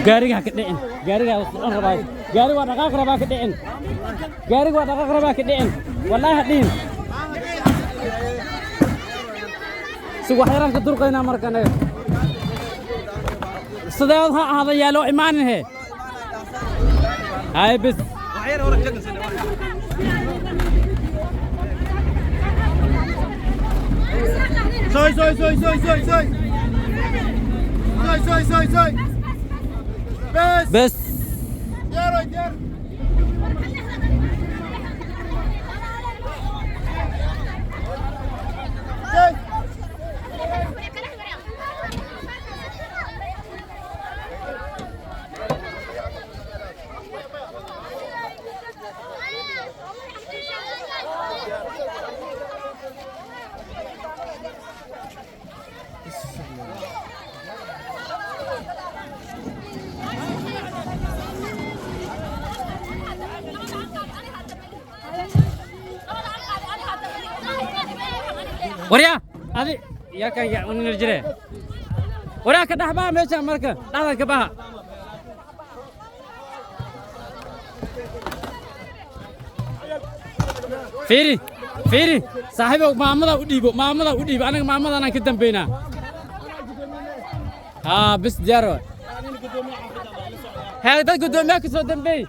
gaariga ka dhicin gaariga aan rabaa gaariga waa dhaqaaq rabaa ka dhicin gaariga waa dhaqaaq rabaa ka dhicin wallahi hadin si waxyaraan ka durqayna markana sidaad ha ahada yaalo imaanin he hay bis waxyar hore jagan sida soy بس دير وريا هذه يا كان يا ونرجع وريا كده بقى ماشي مركب ده كبها فيري صاحبه مامدا وديبو انا مامدا انا كدن بينا بس جارو هذا قدومي كسو دنبي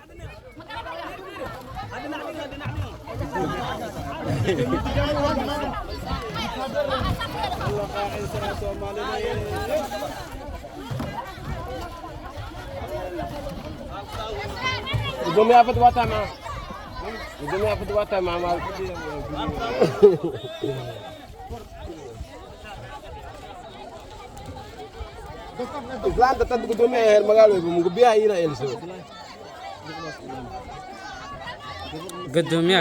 قدومي أفد واتا مع قدومي أفد واتا مع مال إسلام تتد قدومي المقالو مقبيها هنا إلسو قدومي